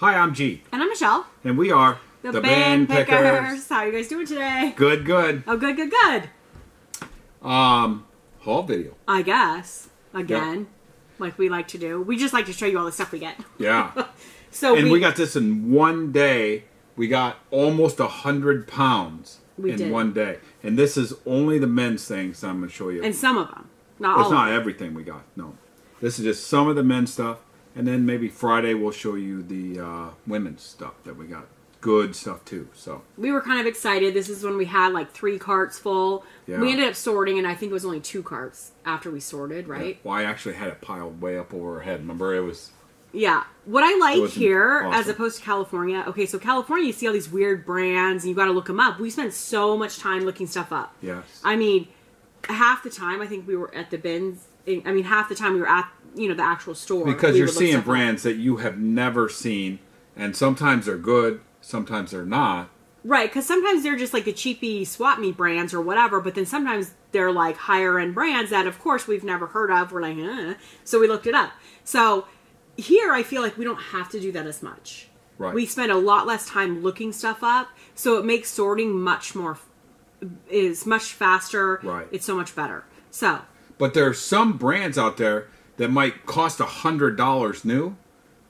Hi, I'm G. And I'm Michelle. And we are the Band Pickers. How are you guys doing today? Good, good. Oh, good, good, good. Haul video. I guess. Again. Yep. Like we like to do. We just like to show you all the stuff we get. Yeah. So and we got this in one day. We got almost 100 pounds in one day. And this is only the men's things I'm going to show you. And some of them. Not all It's not everything we got. No. This is just some of the men's stuff. And then maybe Friday we'll show you the women's stuff that we got. Good stuff too. So we were kind of excited. This is when we had like 3 carts full. Yeah. We ended up sorting, and I think it was only 2 carts after we sorted, right? Yeah. Well, I actually had it piled way up over our head. Remember, it was... Yeah. What I like here, awesome. as opposed to California, okay, so California, you see all these weird brands, and you got to look them up. We spent so much time looking stuff up. Yes. I mean, half the time, I think we were at the bins. I mean, half the time we were at, the actual store. Because you're seeing brands that you have never seen, and sometimes they're good, sometimes they're not. Right, because sometimes they're just like the cheapy swap meet brands or whatever, but then sometimes they're like higher end brands that, of course, we've never heard of. We're like, so we looked it up. So here, I feel like we don't have to do that as much. Right. We spend a lot less time looking stuff up, so it makes sorting much faster. Right. It's so much better. So. But there are some brands out there that might cost $100 new,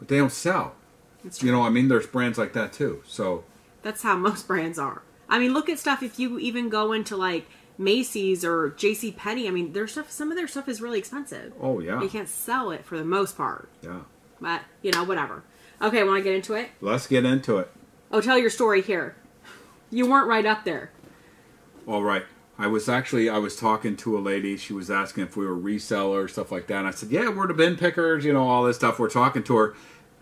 but they don't sell. That's true. You know, I mean, there's brands like that too. So that's how most brands are. I mean, look at stuff. If you even go into like Macy's or JCPenney, I mean, their stuff. Some of their stuff is really expensive. Oh yeah. They can't sell it for the most part. Yeah. But whatever. Okay, want to get into it? Let's get into it. Oh, tell your story here. You weren't right up there. All right. I was talking to a lady. She was asking if we were resellers, stuff like that. And I said, yeah, we're the bin pickers, all this stuff. We're talking to her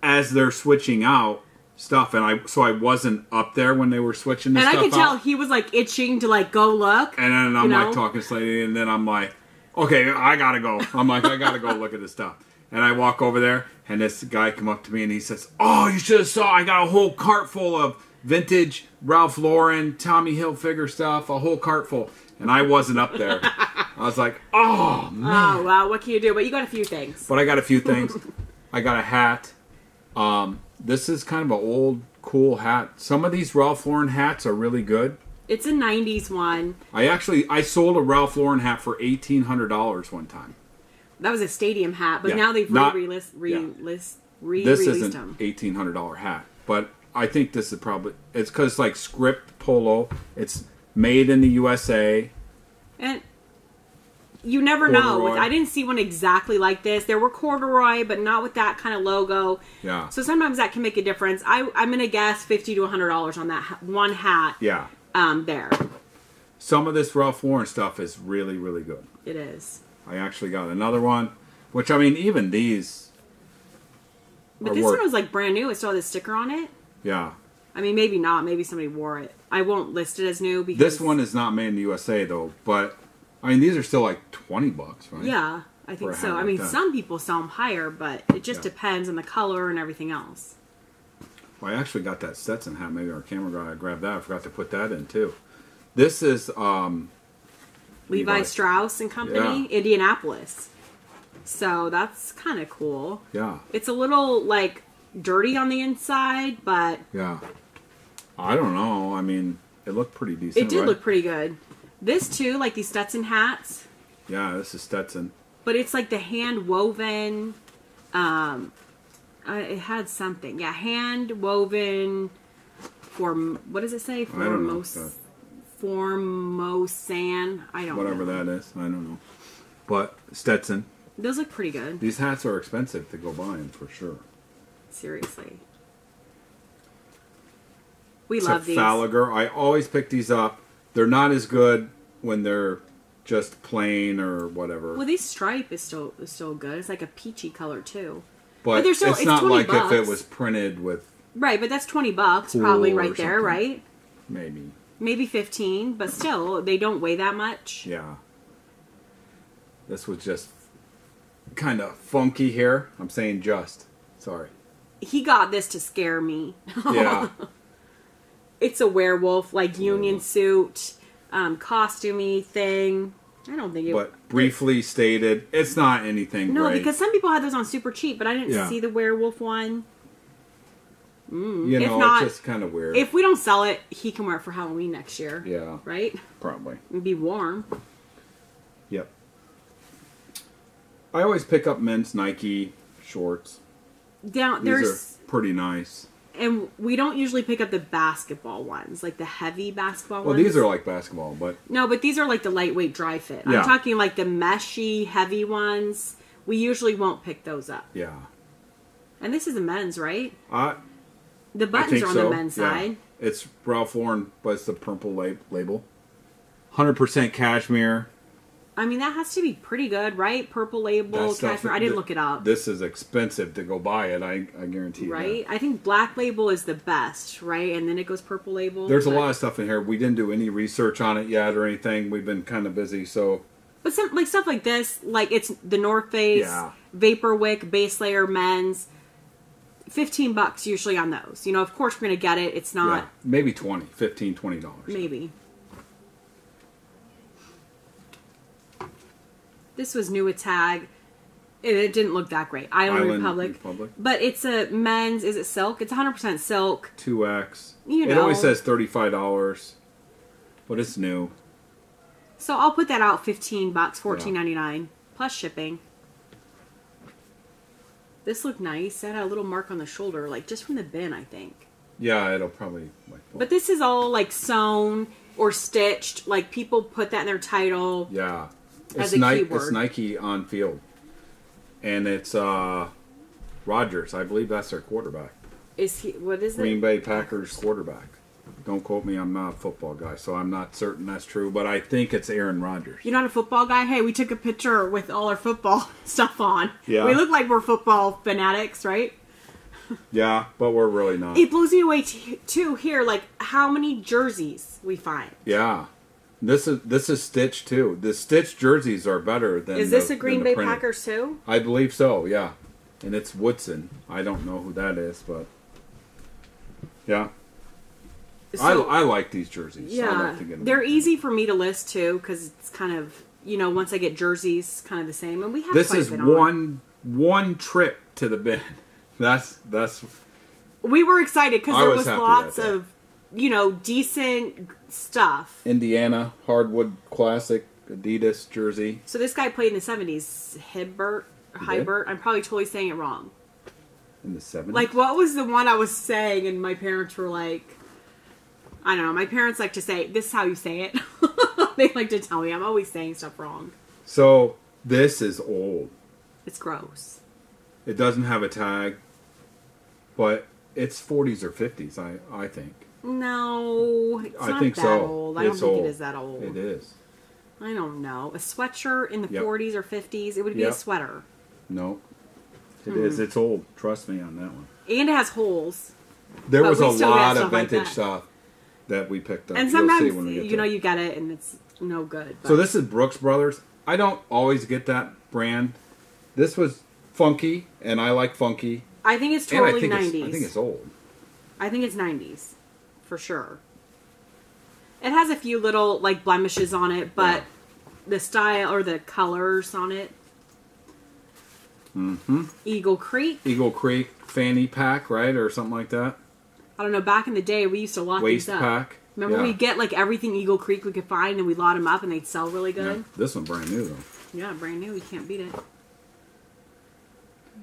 as they're switching out stuff. And I wasn't up there when they were switching this stuff out. And I could tell he was like itching to like go look. And then I'm like talking to this lady, and then I'm like, okay, I gotta go. I'm like, I gotta go look at this stuff. And I walk over there, and this guy come up to me, and he says, oh, you should have saw, I got a whole cart full of vintage Ralph Lauren, Tommy Hilfiger stuff, a whole cart full. And I wasn't up there. I was like, oh, man. Oh, wow, what can you do? But you got a few things. But I got a few things. I got a hat. This is kind of an old, cool hat. Some of these Ralph Lauren hats are really good. It's a 90s one. I sold a Ralph Lauren hat for $1,800 one time. That was a stadium hat, but now they've re-released them. This isn't an $1,800 hat, but I think this is probably, it's because it's like script polo. It's made in the USA. And you never know. I didn't see one exactly like this. There were corduroy, but not with that kind of logo. Yeah. So sometimes that can make a difference. I'm going to guess $50 to $100 on that one hat. Yeah. There. Some of this Ralph Lauren stuff is really, really good. It is. I actually got another one, which, I mean, even these. But this one was like brand new. It still had the sticker on it. Yeah. I mean, maybe not. Maybe somebody wore it. I won't list it as new because this one is not made in the USA though. But I mean, these are still like $20, right? Yeah, I think so. I mean, some people sell them higher, but it just depends on the color and everything else. Well, I actually got that Stetson hat. Maybe our camera guy grabbed that. I forgot to put that in too. This is Levi Strauss and Company, Indianapolis. So that's kind of cool. Yeah. It's a little like dirty on the inside, but yeah. I don't know. I mean, it looked pretty decent. It did look pretty good. This too, like these Stetson hats. Yeah, this is Stetson. But it's like the hand woven. It had something. Yeah, hand woven. What does it say? Formosan. I don't know. Whatever that is. I don't know. But Stetson. Those look pretty good. These hats are expensive to go buy them for sure. Seriously. We love these. Gallagher. I always pick these up. They're not as good when they're just plain or whatever. Well, this stripe is still good. It's like a peachy color too. But it's not like if it was printed with. Right, but that's $20 probably right there, right? Maybe 15, but still, they don't weigh that much. Yeah. This was just kind of funky here. I'm saying just. Sorry. He got this to scare me. Yeah. It's a werewolf, like union suit, costumey thing. I don't think it... But briefly stated, it's not anything No, great. because some people had those on super cheap, but I didn't see the werewolf one. You If know, not, it's just kind of weird. if we don't sell it, he can wear it for Halloween next year. Yeah. Right? Probably. It'd be warm. Yep. I always pick up men's Nike shorts. There's are pretty nice. And we don't usually pick up the basketball ones, like the heavy basketball ones. Well, these are like basketball, but... No, but these are like the lightweight dry fit. Yeah. I'm talking like the meshy, heavy ones. We usually won't pick those up. Yeah. And this is a men's, right? The The buttons are on the men's side. It's Ralph Lauren, but it's the purple label. 100% cashmere. I mean, that has to be pretty good, right? Purple label, cashmere. I didn't look it up. This is expensive to go buy it, I guarantee you. Right? I think black label is the best, right? And then it goes purple label. There's a lot of stuff in here. We didn't do any research on it yet or anything. We've been kind of busy, so... But some like stuff like this, like it's the North Face, Vapor Wick, base layer, men's, $15 usually on those. You know, of course we're gonna get it. It's not maybe $20. Maybe. This was new at Tag. It didn't look that great. Island Republic. But it's a men's. Is it silk? It's 100% silk. 2X. You know. It always says $35, but it's new. So I'll put that out $15, $14.99 plus shipping. This looked nice. It had a little mark on the shoulder, like just from the bin, I think. Yeah, it'll probably. But this is all like sewn or stitched. Like people put that in their title. Yeah, as a keyword. It's Nike on field, and it's Rodgers. I believe that's their quarterback. Is he? What is it? Green Bay Packers quarterback. Don't quote me. I'm not a football guy, so I'm not certain that's true. But I think it's Aaron Rodgers. You're not a football guy? Hey, we took a picture with all our football stuff on. Yeah. We look like we're football fanatics, right? Yeah, but we're really not. It blows me away too here, like how many jerseys we find. Yeah. This is stitched too. The stitched jerseys are better than. Is this a Green Bay Packers too? I believe so. Yeah, and it's Woodson. I don't know who that is, but yeah. So, I like these jerseys. Yeah, I like to get them. They're easy for me to list too because it's kind of, you know, once I get jerseys, kind of the same, and we have. This quite is a bit on. one trip to the bin. That's. We were excited because there was lots that of, you know, decent stuff. Indiana Hardwood Classic Adidas jersey. So this guy played in the 70s. Hibert. I'm probably totally saying it wrong. In the 70s? Like, what was the one I was saying and my parents were like, I don't know. My parents like to say, this is how you say it. They like to tell me I'm always saying stuff wrong. So, this is old. It's gross. It doesn't have a tag, but it's 40s or 50s, I think. No, it's not think that so. old. I don't think it is that old. It is. I don't know. A sweatshirt in the 40s or 50s, it would be a sweater. No, it is. It's old. Trust me on that one. And it has holes. There was a lot of vintage stuff that we picked up. And sometimes, you know, you get it and it's no good. But. So this is Brooks Brothers. I don't always get that brand. This was funky, and I like funky. I think it's totally 90s. I think it's old. I think it's 90s. For sure. It has a few little, like, blemishes on it, but the style or the colors on it. Mm-hmm. Eagle Creek fanny pack, right? Or something like that. I don't know. Back in the day, we used to lock Waist these up. pack. Remember we'd get, like, everything Eagle Creek we could find, and we'd lot them up, and they'd sell really good? Yeah. This one brand new, though. Yeah, brand new. You can't beat it.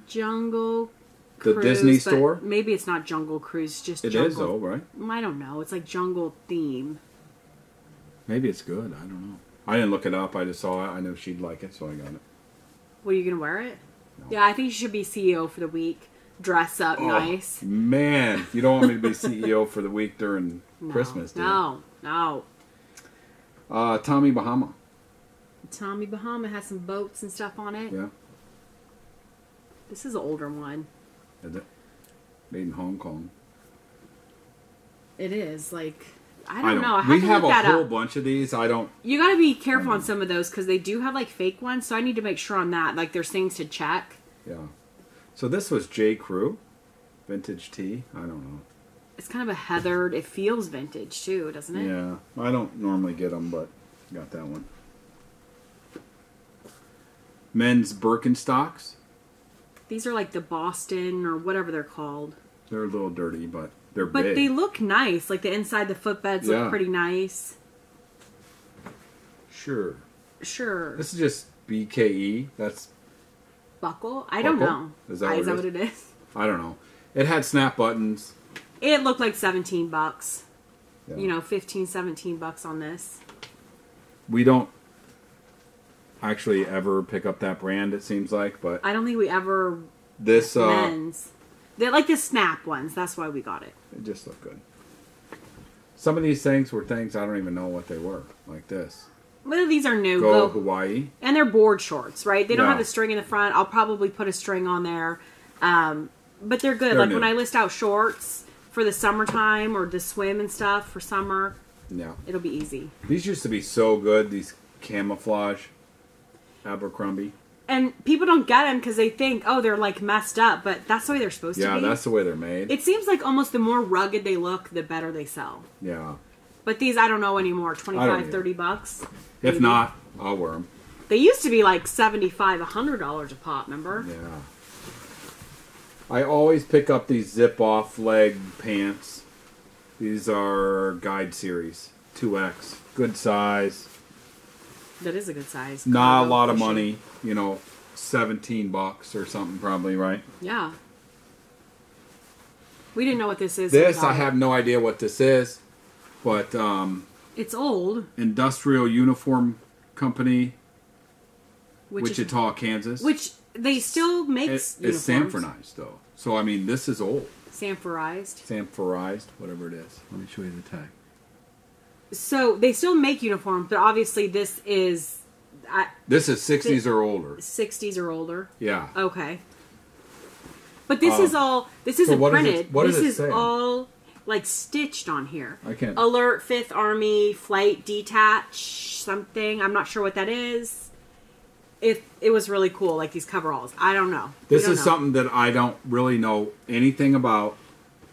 Jungle The Cruise, Disney store? Maybe it's not Jungle Cruise, just it Jungle. It is, though, right? I don't know. It's like jungle theme. Maybe it's good. I don't know. I didn't look it up. I just saw it. I know she'd like it, so I got it. Well, you going to wear it? No. Yeah, I think you should be CEO for the week. Dress up nice. Man, you don't want me to be CEO for the week during Christmas, do you? No. Tommy Bahama. Tommy Bahama has some boats and stuff on it. Yeah. This is an older one. Is it? Made in Hong Kong. It is. Like, I don't know. We have a whole bunch of these. You got to be careful on some of those because they do have, like, fake ones. So I need to make sure on that. Like, there's things to check. Yeah. So this was J. Crew. Vintage tee. I don't know. It's kind of a heathered. It feels vintage, too, doesn't it? Yeah. I don't normally get them, but got that one. Men's Birkenstocks. These are like the Boston or whatever they're called. They're a little dirty, but they're But big. they look nice. Like the inside, the footbeds look pretty nice. Sure. Sure. This is just BKE. That's buckle? I don't know. Is that what it is? I don't know. It had snap buttons. It looked like $17. Yeah. You know, $15-17 on this. We don't actually ever pick up that brand, it seems like, but I don't think we ever this men's. They're like the snap ones. That's why we got it. It just looked good. Some of these things were things I don't even know what they were, like this. Well, these are new. Go Hawaii. And they're board shorts, right? They don't Yeah. have the string in the front. I'll probably put a string on there. But they're good. They're like new. when I list out shorts for the summertime or to swim and stuff for summer, Yeah. it'll be easy. These used to be so good, these camouflage Abercrombie. And people don't get them because they think, oh, they're like messed up, but that's the way they're supposed to be. Yeah, that's the way they're made. It seems like almost the more rugged they look, the better they sell. Yeah. But these, I don't know anymore, I don't $25, either. $30. If maybe. not, I'll wear them. They used to be like $75, $100 a pop, remember? Yeah. I always pick up these zip-off leg pants. These are Guide Series 2X. Good size. That is a good size. Not a Cargo lot of cushion. money. You know, $17 or something probably, right? Yeah. We didn't know what this is. This, until- I have no idea what this is. But, It's old. Industrial Uniform Company, Which is, Wichita, Kansas. which they still make It's uniforms. Sanforized, though. So, I mean, this is old. Sanforized. Sanforized, whatever it is. Let me show you the tag. So they still make uniforms, but obviously this is This is 60s or older. 60s or older. Yeah. Okay. But this is all. This isn't what is it- printed. what does this it is say? all like stitched on here. I can't. Alert 5th Army Flight Detach something. I'm not sure what that is. It was really cool, like these coveralls. I don't know. We This don't is know. something that I don't really know anything about,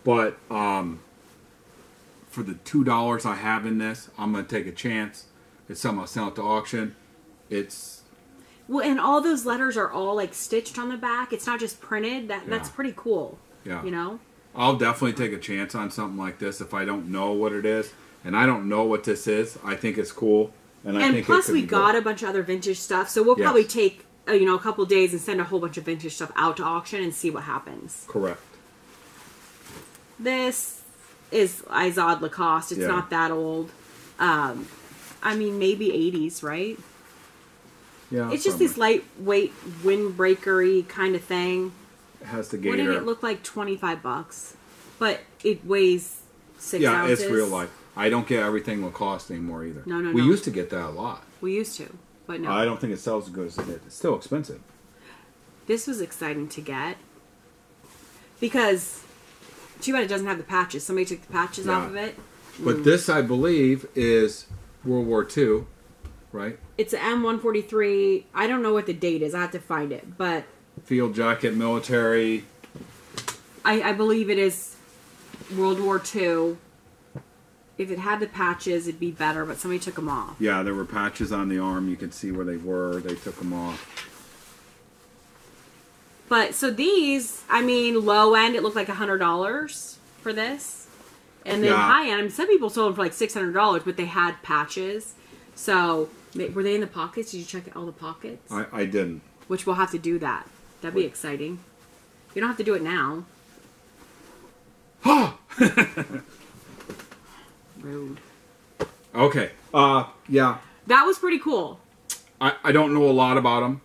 but for the $2 I have in this, I'm going to take a chance. It's something I'll sell at the auction. It's Well, and all those letters are all like stitched on the back. It's not just printed. That's Yeah. pretty cool. Yeah. You know? I'll definitely take a chance on something like this if I don't know what it is, and I don't know what this is. I think it's cool, and I And think plus it could we be got good. a bunch of other vintage stuff, so we'll Yes. probably take a couple days and send a whole bunch of vintage stuff out to auction and see what happens. Correct. This is Izod Lacoste. It's Yeah. not that old. I mean, maybe 80s, right? Yeah. It's just this lightweight, windbreakery kind of thing. It has the What gator. did it look like? $25, but it weighs 6 Yeah, ounces. it's real life. I don't get everything Lacoste anymore either. No, We no. used to get that a lot. We used to, but no. I don't think it sells as good as it did. It's still expensive. This was exciting to get because too bad it doesn't have the patches. Somebody took the patches Yeah. off of it. But this, I believe, is World War II, right? It's an M143. I don't know what the date is. I have to find it, but Field jacket, military. I believe it is World War II. If it had the patches, it'd be better, but somebody took them off. Yeah, there were patches on the arm. You could see where they were. They took them off. But so these, I mean, low end, it looked like $100 for this, and then Yeah. high end, I mean, some people sold them for like $600, but they had patches. So were they in the pockets? Did you check all the pockets? I didn't. Which we'll have to do that. That'd be exciting. You don't have to do it now. Rude. Okay. Yeah. That was pretty cool. I don't know a lot about them.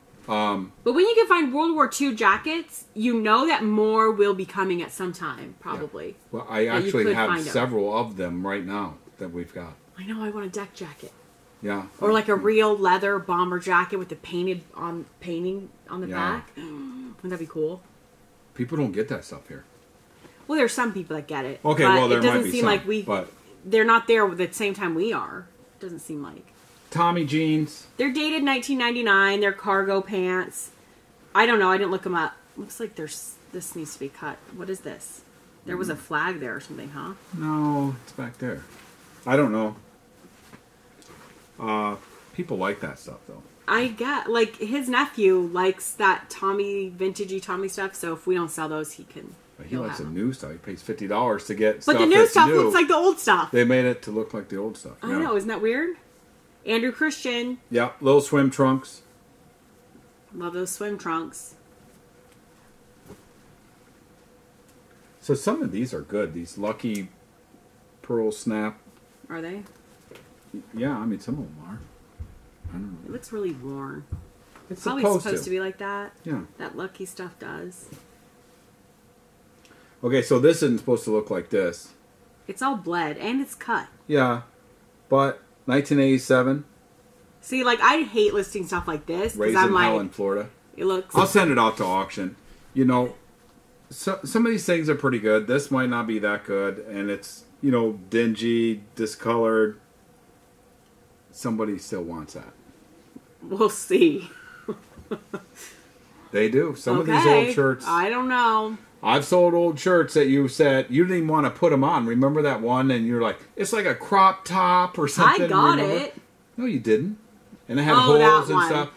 But when you can find World War II jackets, you know that more will be coming at some time, probably. Well, I you actually could have find 'em. several of them right now that we've got. I know, I want a deck jacket. Yeah. Or like a real leather bomber jacket with the painting on the Yeah. back. Wouldn't that be cool? People don't get that stuff here. Well, there's some people that get it. Okay, but well, there it doesn't might be seem some, like but they're not there at the same time we are. Doesn't seem like. Tommy jeans. They're dated 1999. They're cargo pants. I don't know. I didn't look them up. Looks like this needs to be cut. What is this? There was a flag there or something, huh? No, it's back there. I don't know. People like that stuff though. I get, like, his nephew likes that Tommy, vintagey Tommy stuff, so if we don't sell those, he can But he likes the new stuff. He pays $50 to get stuff But the new that's stuff new. looks like the old stuff. They made it to look like the old stuff. I know, isn't that weird? Andrew Christian. Yeah, little swim trunks. Love those swim trunks. So some of these are good. These Lucky Pearl Snap. Are they? Yeah, I mean, some of them are. I don't know. It looks really worn. It's Probably supposed to be like that. Yeah. That Lucky stuff does. Okay, so this isn't supposed to look like this. It's all bled and it's cut. Yeah, but 1987. See, like, I hate listing stuff like this because Raised I'm in like, Hell in Florida. it looks. I'll send it out to auction. You know, so, some of these things are pretty good. This might not be that good, and it's, you know, dingy, discolored. Somebody still wants that. We'll see. They do. Some of these old shirts. I don't know. I've sold old shirts that you said you didn't even want to put them on. Remember that one? And you're like, it's like a crop top or something. I got remember? it. No, you didn't. And it had Oh, that holes and one. stuff.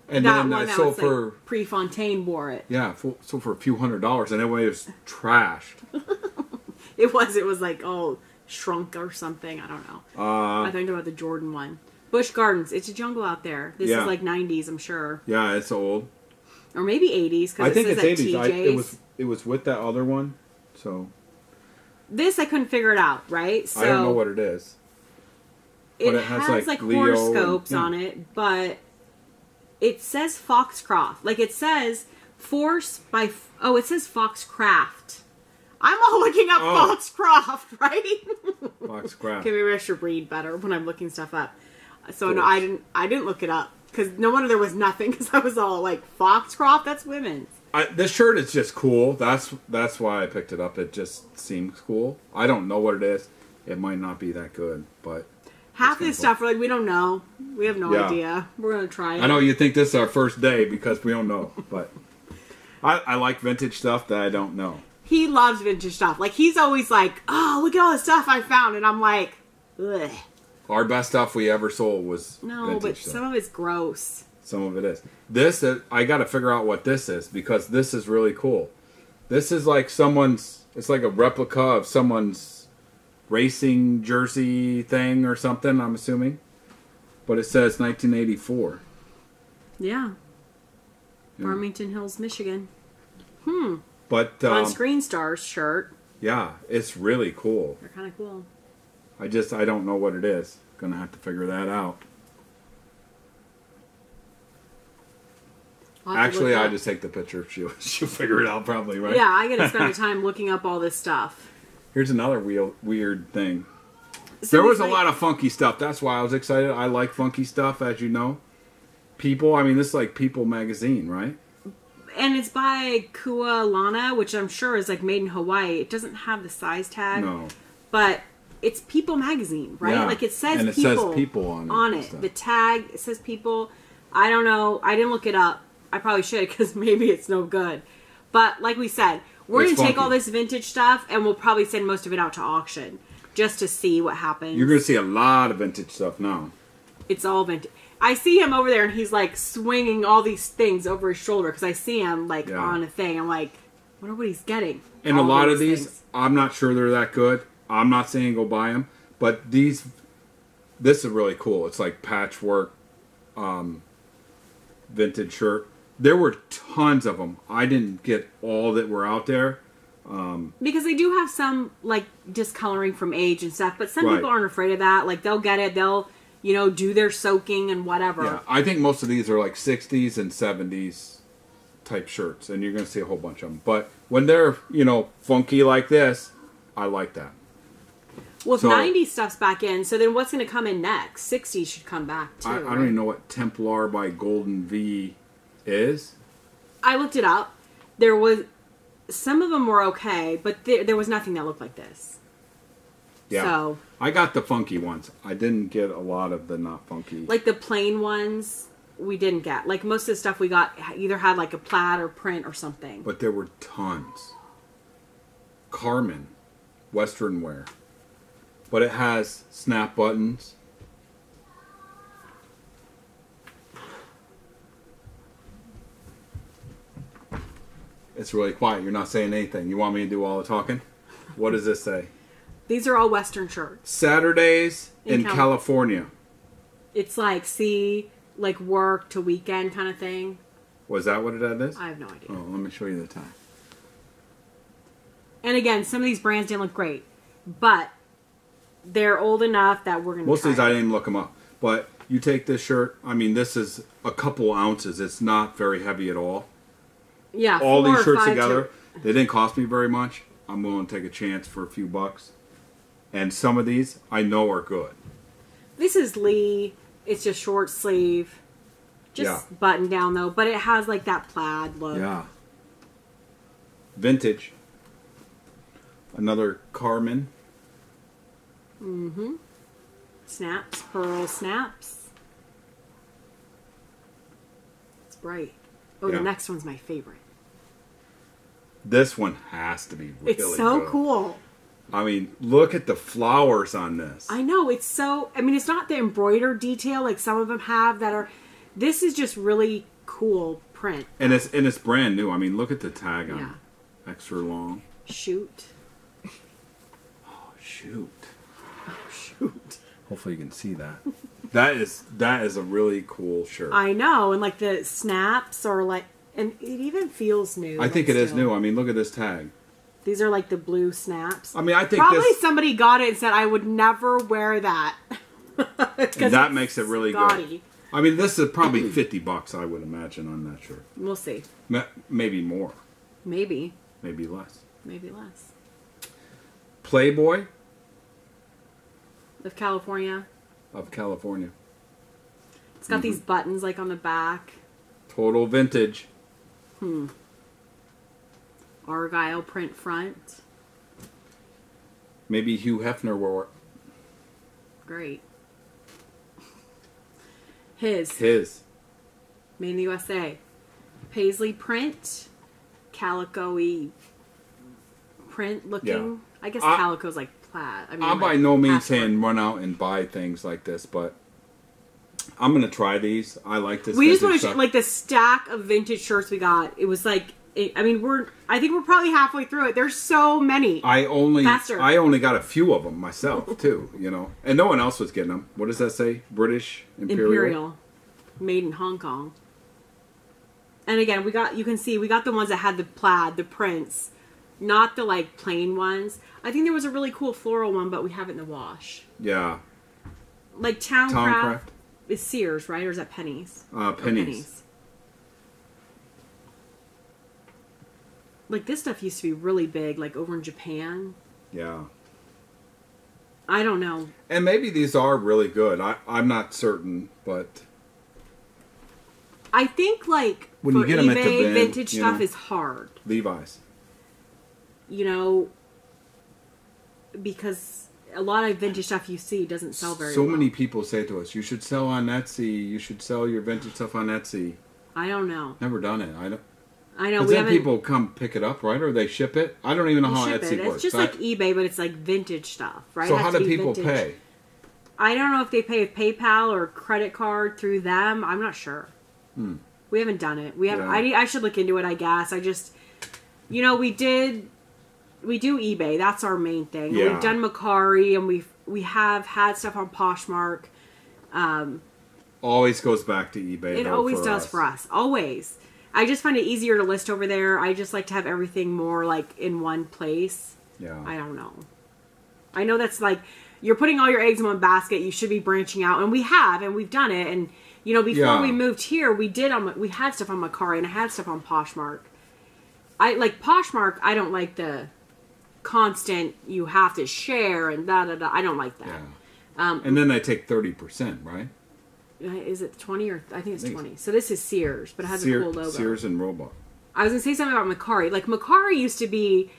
And That then one I that sold was for like Prefontaine wore it. yeah, sold for a few $100s, and anyway, it was trashed. It was like, oh, shrunk or something. I don't know. I think about the Jordan one. Busch Gardens. It's a jungle out there. This is like 90s, I'm sure. Yeah, it's old. Or maybe 80s. I think it it's says 80s. It was with that other one, so this I couldn't figure it out. Right? So I don't know what it is. It has like Leo horoscopes on it, but it says Foxcroft. Like it says Force by. Oh, it says Foxcraft. I'm all looking up Foxcroft, right? Foxcraft. Okay, maybe I should read better when I'm looking stuff up. So Force. no, I didn't look it up because no wonder there was nothing because I was all like Foxcroft. That's women's. This shirt is just cool. That's why I picked it up. It just seems cool. I don't know what it is. It might not be that good, but half this stuff we're like we don't know. We have no idea. We're gonna try it. I know you think this is our first day because we don't know, but I like vintage stuff that I don't know. He loves vintage stuff. Like he's always like, "Oh, look at all the stuff I found," and I'm like, ugh. Our best stuff we ever sold was No, but stuff. some of it's gross. Some of it is. This, I got to figure out what this is because this is really cool. This is like it's like a replica of someone's racing jersey thing or something, I'm assuming. But it says 1984. Yeah. Farmington Hills, Michigan. But On Screen Stars shirt. yeah, it's really cool. They're kind of cool. I don't know what it is. Gonna have to figure that out. Actually, I just take the picture. She'll figure it out probably, right? Yeah, I gotta spend the time looking up all this stuff. Here's another weird thing. So There was a lot of funky stuff. That's why I was excited. I like funky stuff, as you know. People, I mean, this is like People magazine, right? And it's by Kua Lana, which I'm sure is like made in Hawaii. It doesn't have the size tag. No. But it's People magazine, right? Yeah. Like it says And it People. says People on it. On and it. stuff. The tag, it says People. I don't know. I didn't look it up. I probably should because maybe it's no good. But like we said, we're going to take all this vintage stuff and we'll probably send most of it out to auction just to see what happens. You're going to see a lot of vintage stuff now. It's all vintage. I see him over there and he's like swinging all these things over his shoulder because I see him like on a thing. I'm like, I wonder what he's getting. And a lot of these, things. I'm not sure they're that good. I'm not saying go buy them. But this is really cool. It's like patchwork vintage shirt. There were tons of them. I didn't get all that were out there. Because they do have some like discoloring from age and stuff, but some people aren't afraid of that. Like they'll get it, they'll do their soaking and whatever. Yeah, I think most of these are like 60s and 70s type shirts, and you're going to see a whole bunch of them. But when they're funky like this, I like that. Well, if 90s stuff's back in, so then what's going to come in next? 60s should come back too. I don't even know what Templar by Golden V is. I looked it up. There was some of them were okay, but there was nothing that looked like this. Yeah. So I got the funky ones. I didn't get a lot of the not funky. like the plain ones, we didn't get. Like most of the stuff we got either had like a plaid or print or something. But there were tons. Carmen, Western wear. But it has snap buttons. It's really quiet. You're not saying anything. You want me to do all the talking? What does this say? These are all Western shirts. Saturdays in California. It's like, like work to weekend kind of thing. Was that what it is? I have no idea. Oh, let me show you the tag. And again, some of these brands didn't look great, but they're old enough that we're going to Most of these I didn't even look them up. But you take this shirt, I mean, this is a couple ounces. It's not very heavy at all. Yeah, all these shirts together, they didn't cost me very much. I'm willing to take a chance for a few bucks. And some of these I know are good. This is Lee. It's just short sleeve. Just button down though, but it has like that plaid look. Yeah. Vintage. Another Carmen. Mm-hmm. Snaps, pearl snaps. It's bright. Oh, the next one's my favorite. This one has to be really It's so good. cool. I mean, look at the flowers on this. I know, it's so... I mean, it's not the embroidered detail like some of them have that are... This is just really cool print. And it's brand new. I mean, look at the tag on it. Extra long. Shoot. Oh, shoot. Oh, shoot. Hopefully you can see that. that is a really cool shirt. I know, and like the snaps are like... And it even feels new. I think it is new. I mean, look at this tag. These are like the blue snaps. I mean, I think probably somebody got it and said, I would never wear that. And that makes it really good. I mean, this is probably $50, I would imagine, on that shirt. We'll see. Maybe more. Maybe. Maybe less. Maybe less. Playboy. Of California. Of California. It's got these buttons like on the back. Total vintage. Argyle print front. Maybe Hugh Hefner wore it. Great. His. Made in the USA. Paisley print. Calico-y print looking. Yeah. I guess calico's like plaid. I mean, I'm by no means saying run out and buy things like this, but I'm going to try these. I like this. We just want to like the stack of vintage shirts we got. It was like, I think we're probably halfway through it. There's so many. I only got a few of them myself too, you know, and no one else was getting them. What does that say? British Imperial, made in Hong Kong. And again, you can see we got the ones that had the plaid, the prints, not the like plain ones. I think there was a really cool floral one, but we have it in the wash. Yeah. Like Towncraft is Sears, right? Or is that Pennies? Pennies. Like, this stuff used to be really big, like, over in Japan. Yeah. I don't know. And maybe these are really good. I'm not certain, but... I think, like, when you get eBay, them at the bin, vintage stuff is hard. Levi's. You know, because a lot of vintage stuff you see doesn't sell very well. So many people say to us, you should sell on Etsy. You should sell your vintage stuff on Etsy. I don't know. Never done it. I know. Because then people come pick it up, right? Or they ship it? I don't even know how Etsy works. It's just like eBay, but it's like vintage stuff, right? So how do people pay? I don't know if they pay with PayPal or credit card through them. I'm not sure. We haven't done it. We haven't. Yeah. I should look into it, I guess. I just, you know, we do eBay. That's our main thing. Yeah. We've done Macari, and we have had stuff on Poshmark. Always goes back to eBay. It always does for us. Always. I just find it easier to list over there. I just like to have everything more like in one place. Yeah. I don't know. I know that's like, you're putting all your eggs in one basket. You should be branching out. And we have, and we've done it. And, you know, before we moved here, we had stuff on Macari and I had stuff on Poshmark. I like Poshmark. I don't like the constant, you have to share and da-da-da. I don't like that. Yeah. And then they take 30%, right? Is it 20 or... I think it's 20. So this is Sears, but it has a cool logo. Sears and Roebuck. I was going to say something about Macari. Like, Macari used to be...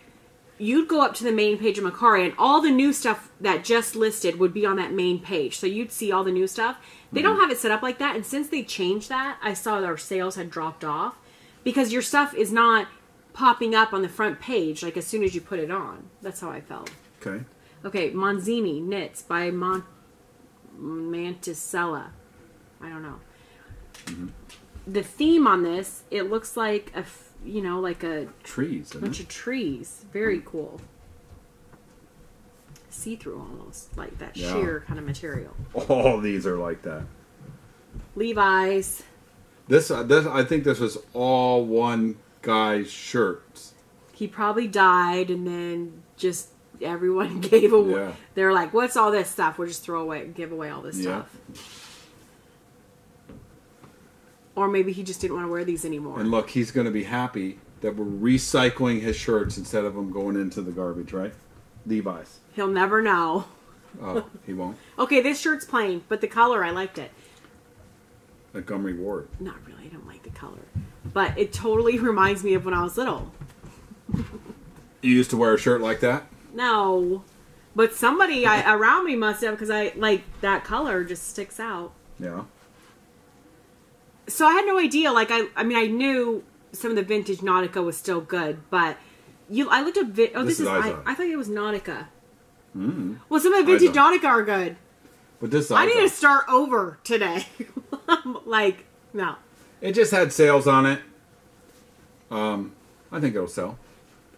You'd go up to the main page of Macari, and all the new stuff that just listed would be on that main page. So you'd see all the new stuff. They don't have it set up like that, and since they changed that, I saw that our sales had dropped off. Because your stuff is not popping up on the front page, like, as soon as you put it on. That's how I felt. Okay. Okay, Monzini Knits by Manticella. I don't know. the theme on this, it looks like like a trees, bunch of trees. Very cool. See-through almost, like that sheer kind of material. All these are like that. Levi's. This I think this was all one guy's shirts. He probably died, and then just everyone gave away. Yeah. They're like, "What's all this stuff? We'll just give away all this stuff." Or maybe he just didn't want to wear these anymore. And look, he's going to be happy that we're recycling his shirts instead of them going into the garbage, right? Levi's. He'll never know. Oh, he won't? Okay, this shirt's plain, but the color, I liked it. Montgomery Ward. Not really, I don't like the color. But it totally reminds me of when I was little. You used to wear a shirt like that? No. But somebody around me must have, because that color just sticks out. Yeah. So I had no idea. Like, I knew some of the vintage Nautica was still good, but I looked up. This is I thought it was Nautica. Mm. Well, some of the vintage Nautica are good. But this I need to start over today. Like, no. It just had sales on it. I think it'll sell.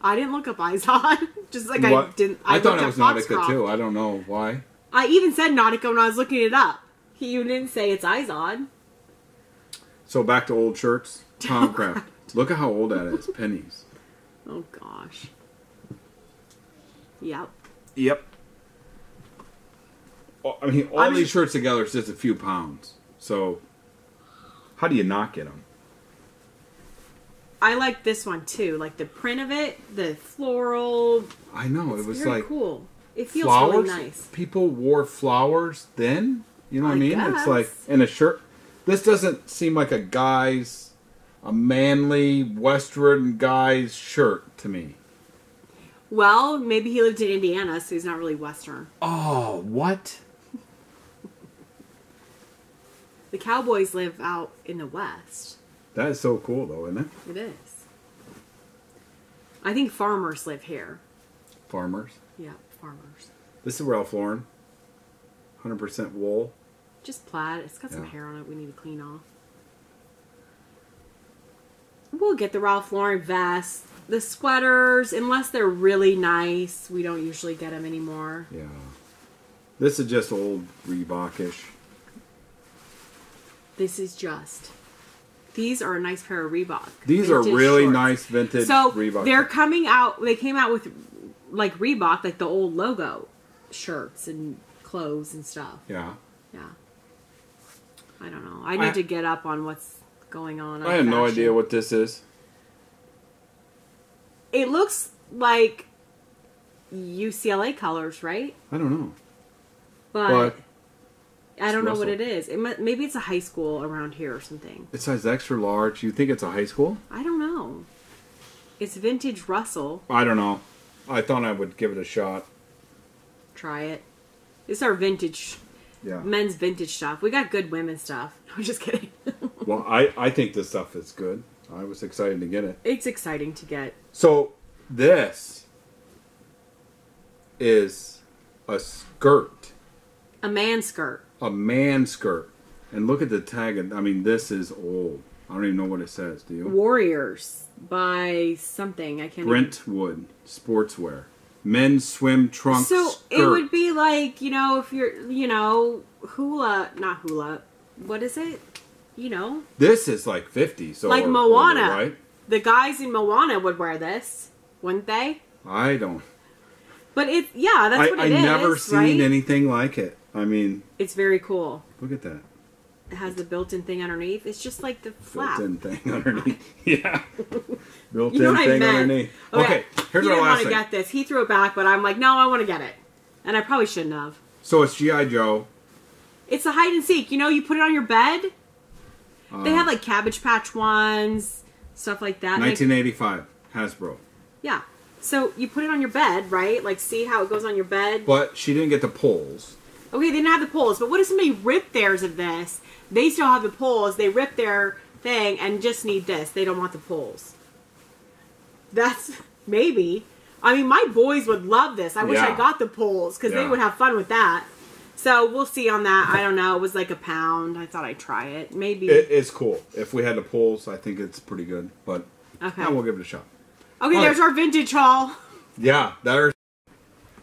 I didn't look up Izod. Just like what? I didn't. I thought it was Nautica Foxcroft. too. I don't know why. I even said Nautica when I was looking it up. You didn't say it's Izod. So back to old shirts. Tom Craft. Look at how old that is. Pennies. Oh gosh. Yep. Yep. I mean, all these shirts together is just a few pounds. So, how do you not get them? I like this one too. Like the print of it, the floral. I know. It was very like cool. It feels flowers. really nice. People wore flowers then. You know what I mean? Guess. It's like in a shirt. This doesn't seem like a manly Western guy's shirt to me. Well, maybe he lived in Indiana, so he's not really Western. Oh, what? The Cowboys live out in the West. That is so cool, though, isn't it? It is. I think farmers live here. Farmers? Yeah, farmers. This is Ralph Lauren. 100% wool. Just plaid. It's got some hair on it we need to clean off. We'll get the Ralph Lauren vest. The sweaters, unless they're really nice, we don't usually get them anymore. Yeah. This is just old Reebok-ish. This is just... These are a nice pair of Reebok. These are really shorts. Nice vintage Reebok. So, they're coming out... They came out with, like, Reebok, like the old logo shirts and clothes and stuff. Yeah. Yeah. I don't know. I need to get up on what's going on. I have no idea what this is. It looks like UCLA colors, right? I don't know. But I don't know what it is. Maybe it's a high school around here or something. It says extra large. You think it's a high school? I don't know. It's vintage Russell. I don't know. I thought I would give it a shot. Try it. It's our vintage, men's vintage stuff. We got good women's stuff. I'm just kidding. Well, I think this stuff is good. I was excited to get it. It's exciting to get. So, this is a skirt. A man skirt. A man skirt. And look at the tag. I mean, this is old. I don't even know what it says. Do you? Warriors by something. I can't Brentwood Sportswear. Men's swim trunks So, skirt. it would be like, if you're, hula, not hula. What is it? This is like 50. So like Moana. Older, right? The guys in Moana would wear this, wouldn't they? I don't. But that's what it is. I never seen anything like it. I mean, it's very cool. Look at that. It has the built-in thing underneath. It's just like the flap. Built-in thing underneath. Yeah. Built-in You know what thing I meant. underneath. Okay, here's our last thing. He didn't want to get this. He threw it back, but I'm like, no, I want to get it. And I probably shouldn't have. So it's G.I. Joe. It's a hide and seek. You put it on your bed. They have like Cabbage Patch ones, stuff like that. 1985, Hasbro. Yeah. So you put it on your bed, right? Like, see how it goes on your bed? But she didn't get the poles. Okay, they didn't have the poles. But what if somebody ripped theirs of this? They still have the poles. They rip their thing and just need this. They don't want the poles. That's maybe. I mean, my boys would love this. I wish I got the poles because they would have fun with that. So we'll see on that. I don't know. It was like £1. I thought I'd try it. Maybe. It's cool. If we had the pulls, I think it's pretty good. But okay, we'll give it a shot. Okay, there's our vintage haul. Yeah, there's.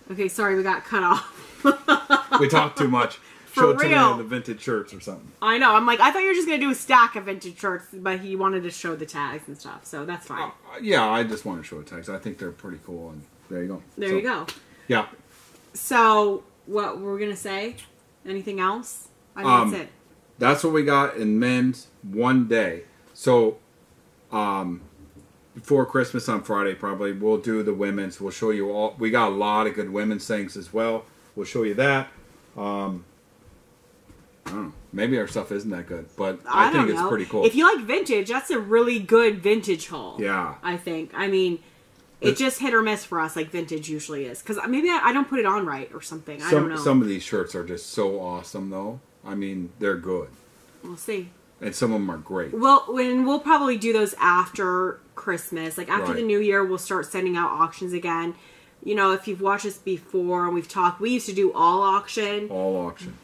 Okay, sorry, we got cut off. We talked too much. For Show real. the vintage shirts or something. I know. I'm like, I thought you were just going to do a stack of vintage shirts, but he wanted to show the tags and stuff, so that's fine. Yeah, I just want to show the tags. I think they're pretty cool, and there you go. There you go. Yeah. So, what were we going to say? Anything else? I think that's it. That's what we got in men's one day. So, before Christmas on Friday, probably, we'll do the women's. We'll show you all. We got a lot of good women's things as well. We'll show you that. I don't know. Maybe our stuff isn't that good, but I think it's pretty cool. If you like vintage, that's a really good vintage haul. Yeah. I think. I mean, it's just hit or miss for us, like vintage usually is. Because maybe I don't put it on right or something. I don't know. Some of these shirts are just so awesome, though. I mean, they're good. We'll see. And some of them are great. Well, we'll probably do those after Christmas. Like, after the new year, we'll start sending out auctions again. You know, if you've watched us before and we've talked, we used to do all auction. All auction.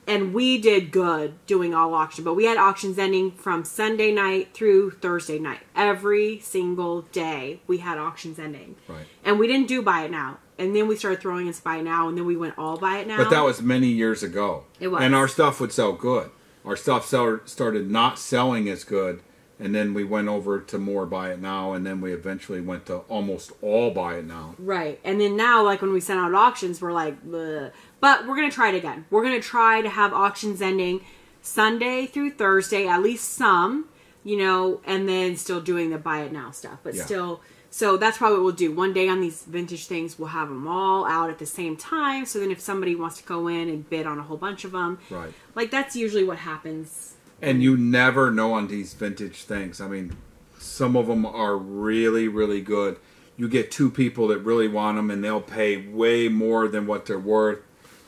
And we did good doing all auction. But we had auctions ending from Sunday night through Thursday night. Every single day we had auctions ending. Right. And we didn't do buy it now. And then we started throwing in buy it now. And then we went all buy it now. But that was many years ago. It was. And our stuff would sell good. Our stuff started not selling as good. And then we went over to more buy it now. And then we eventually went to almost all buy it now. Right. And then now, like, when we send out auctions, we're like, bleh. But we're going to try it again. We're going to try to have auctions ending Sunday through Thursday, at least some, you know, and then still doing the buy it now stuff. But still, so that's probably what we'll do. One day on these vintage things, we'll have them all out at the same time. So then if somebody wants to go in and bid on a whole bunch of them, right, like, that's usually what happens. And you never know on these vintage things. I mean, some of them are really, really good. You get two people that really want them, and they'll pay way more than what they're worth.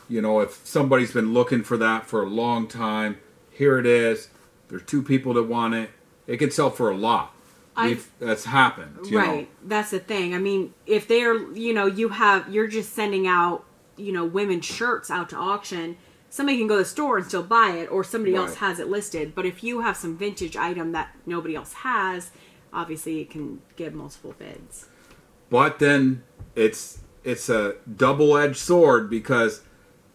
You know, if somebody's been looking for that for a long time, here it is. There's two people that want it. It can sell for a lot. That's happened. Right. That's the thing. I mean, if they're, you know, you're just sending out, you know, women's shirts out to auction, somebody can go to the store and still buy it, or somebody else has it listed. But if you have some vintage item that nobody else has, obviously it can get multiple bids. But then it's a double-edged sword, because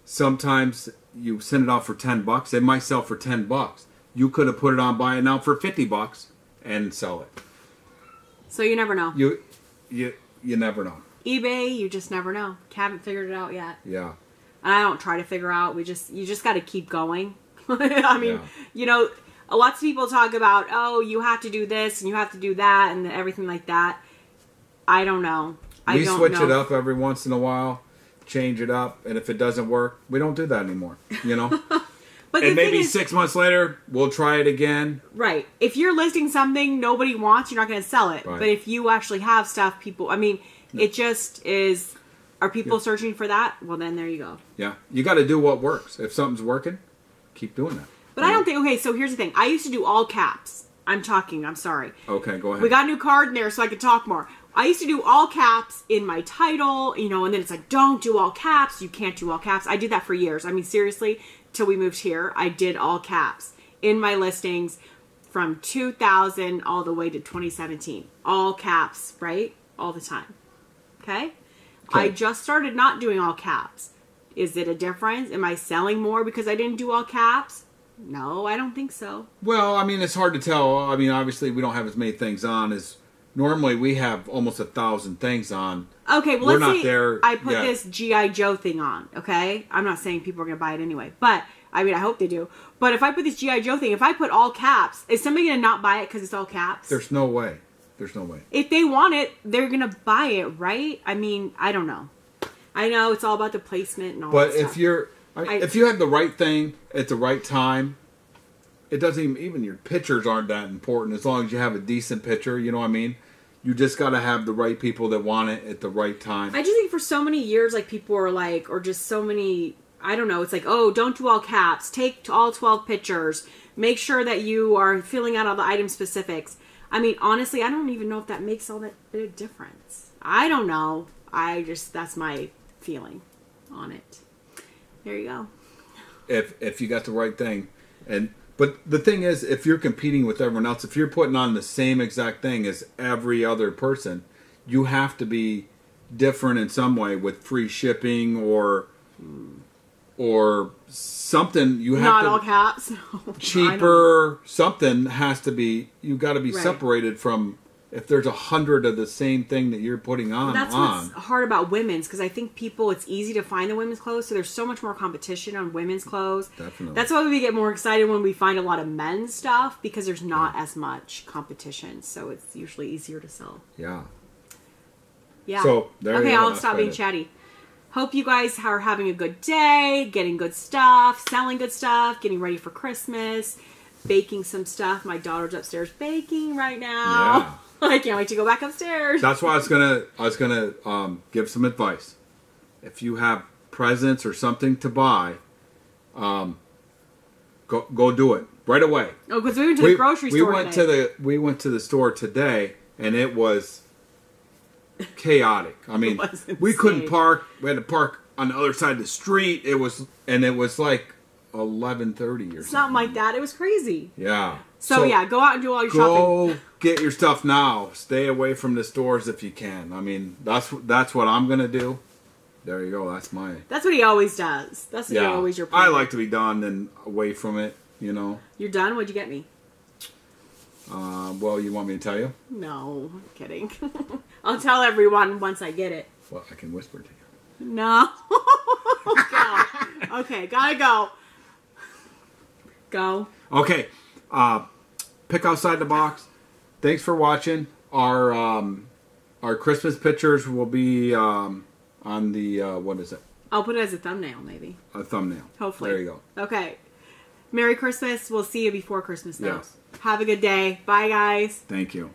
sometimes you send it out for $10. It might sell for $10. You could have put it on buy it now for $50 and sell it. So you never know. You never know. eBay, you just never know. Haven't figured it out yet. Yeah. And I don't try to figure out. You just got to keep going. I mean, you know, lots of people talk about, oh, you have to do this and you have to do that and everything like that. I don't know. We switch it up every once in a while, change it up, and if it doesn't work, we don't do that anymore, you know? And maybe 6 months later, we'll try it again. Right. If you're listing something nobody wants, you're not going to sell it. Right. But if you actually have stuff, people, I mean, it just is, are people searching for that? Well, then there you go. Yeah. You got to do what works. If something's working, keep doing that. But I don't think, okay, so here's the thing. I used to do all caps. I'm sorry. Okay, go ahead. We got a new card in there so I could talk more. I used to do all caps in my title, you know, and then it's like, don't do all caps. You can't do all caps. I did that for years. I mean, seriously, till we moved here, I did all caps in my listings from 2000 all the way to 2017. All caps, right? All the time. Okay? I just started not doing all caps. Is it a difference? Am I selling more because I didn't do all caps? No, I don't think so. Well, I mean, it's hard to tell. I mean, obviously, we don't have as many things on as normally. We have almost 1,000 things on. Okay, well, We're let's not say there I put yet. this G.I. Joe thing on, okay? I'm not saying people are going to buy it anyway, but, I mean, I hope they do. But if I put this G.I. Joe thing, if I put all caps, is somebody going to not buy it because it's all caps? There's no way. There's no way. If they want it, they're going to buy it, right? I mean, I don't know. I know it's all about the placement and all that stuff. But if you have the right thing at the right time, it doesn't even your pictures aren't that important as long as you have a decent picture, you know what I mean? You just got to have the right people that want it at the right time. I just think for so many years, like, people are like, or just so many, I don't know, it's like, oh, don't do all caps. Take all 12 pictures. Make sure that you are filling out all the item specifics. I mean, honestly, I don't even know if that makes all that bit of difference. I don't know. That's my feeling on it. There you go. if you got the right thing. But the thing is, if you're competing with everyone else, if you're putting on the same exact thing as every other person, you have to be different in some way with free shipping or something. You have not to all caps. cheaper. Something has to be. You got to be Right. separated from. If there's 100 of the same thing that you're putting on, That's what's hard about women's, because I think it's easy to find the women's clothes, so there's so much more competition on women's clothes. Definitely. That's why we get more excited when we find a lot of men's stuff, because there's not as much competition, so it's usually easier to sell. Yeah. Yeah. So, there you okay, go. I'll That's stop about being it. chatty. Hope you guys are having a good day, getting good stuff, selling good stuff, getting ready for Christmas, baking some stuff. My daughter's upstairs baking right now. Yeah. I can't wait to go back upstairs. That's why I was gonna give some advice. If you have presents or something to buy, go do it right away. Oh, because we went to the grocery store today. We went to the store today, and it was chaotic. I mean, we couldn't park. We had to park on the other side of the street. It was like 11:30 or something. Something like that. It was crazy. Yeah. So yeah, go out and do all your shopping. Go get your stuff now. Stay away from the stores if you can. I mean, that's what I'm gonna do. There you go. That's what he always does. That's what always your plan. I like to be done and away from it. You know. You're done? What'd you get me? Well, you want me to tell you? No, I'm kidding. I'll tell everyone once I get it. Well, I can whisper to you. No. Go. Okay, gotta go. Go. Okay. Pick outside the box. Thanks for watching. Our Christmas pictures will be on the what is it? I'll put it as a thumbnail, maybe. A thumbnail. Hopefully. There you go. Okay. Merry Christmas. We'll see you before Christmas, though. Yes. Have a good day. Bye, guys. Thank you.